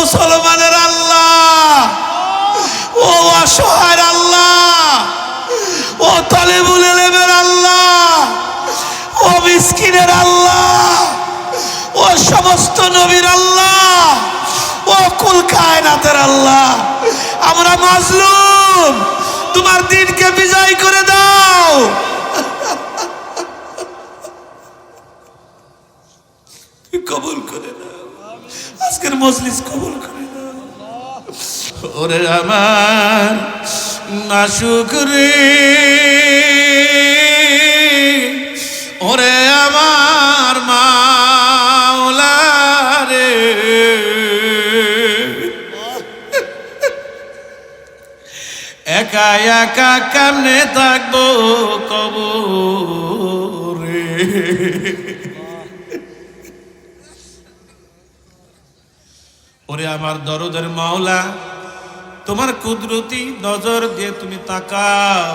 মুসলমানের আল্লাহ, ও অসহায়ের আল্লাহ, ও তালেবুল ইলমের আল্লাহ, ও মিসকিনের আল্লাহ, ও সমস্ত নবীর আল্লাহ, ও কুল কায়নাতের আল্লাহ, আমরা মাজলুম, তোমার দিনকে বিজয় করে দাও। কবুল করে নাও, আজকের মজলিস কবুল করে নাও। ওরে আমার মাশুক রে, ওরে আমার মাওলা রে, একা একা কেমনে থাকবো কবরে। ওরে আমার দরদের মাওলা, তোমার কুদরতি নজর দিয়ে তুমি তাকাও।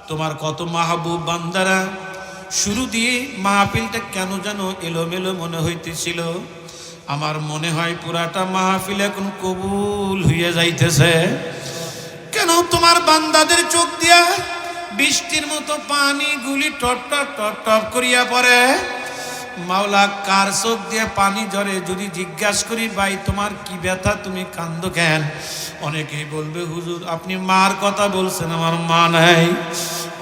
তোমার কত মাহবুব বান্দারা, শুরু দিয়ে মাহফিলটা কেন যেন এলোমেলো মনে হইতেছিল। আমার মনে হয় পুরাটা মাহফিল এখন কবুল হইয়া যাইতেছে। কেন তোমার বান্দাদের চোখ দিয়া বৃষ্টির মতো পানি গুলি টপ টপ টপ টপ করিয়া পড়ে। মাওলা, কার চোখ দিয়ে পানি ঝরে? যদি জিজ্ঞাসা করি, ভাই তোমার কি ব্যথা, তুমি কান্দো কেন? অনেকেই বলবে, হুজুর আপনি মার কথা বলছেন, আমার মা নাই।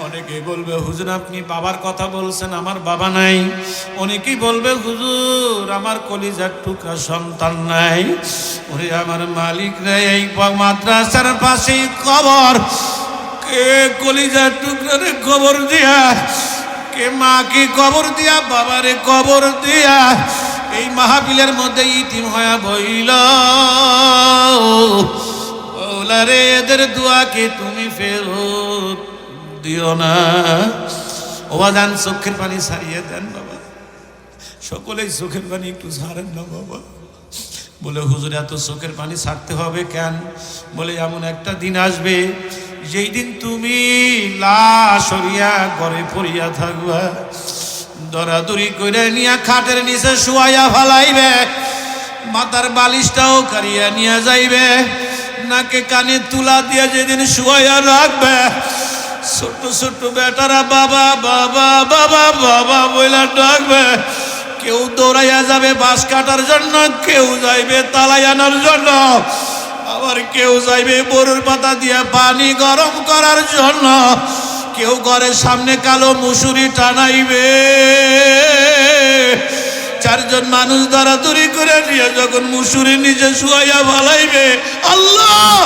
অনেকেই বলবে, হুজুর আপনি বাবার কথা বলছেন, আমার বাবা নাই। অনেকেই বলবে, হুজুর আমার কলিজার টুকরা সন্তান নাই। ওরে আমার মালিক রে, এই মাদ্রাসার পাশেই কবর, কে কলিজার টুকরা রে কবর দিয়া, কে মাকে কবর দিয়া, বাবারে কবর দিয়া এই মাহফিলের মধ্যে ইতিম হয়ে বইল। ওলা রে, এদের দোয়াকে তুমি ফেরত দিও না। ওবাজান চোখের পানি ছাড়িয়ে দেন বাবা, সকলেই চোখের পানি একটু ছাড়েন না বাবা। বলে, হুজুর এত চোখের পানি ছাড়তে হবে কেন? বলে, এমন একটা দিন আসবে যেই দিন তুমি লাশ হইয়া ঘরে পড়িয়া থাকবা, দরাদরি করে নিয়া খাটের নিচে শুয়াইয়া ফালাইবে, মাথার বালিশটাও কারিয়া নিয়ে যাইবে, নাকে কানে তুলা দিয়ে যেদিন শুয়াইয়া রাখবে, ছোট্ট ছোট্ট বেটারা বাবা বাবা বাবা বাবা বইলা ডাকবে। কেউ দৌড়াইয়া যাবে বাঁশ কাটার জন্য, কেউ যাইবে তালাই আনার জন্য, আবার কেউ যাইবে বরুর পাতা দিয়ে পানি গরম করার জন্য, কেউ ঘরের সামনে কালো মুসুরি টানাইবে। চারজন মানুষ দরাদরি করে নিয়ে যখন মুসুরি নিচে শুয়াইয়া ফালাইবে, আল্লাহ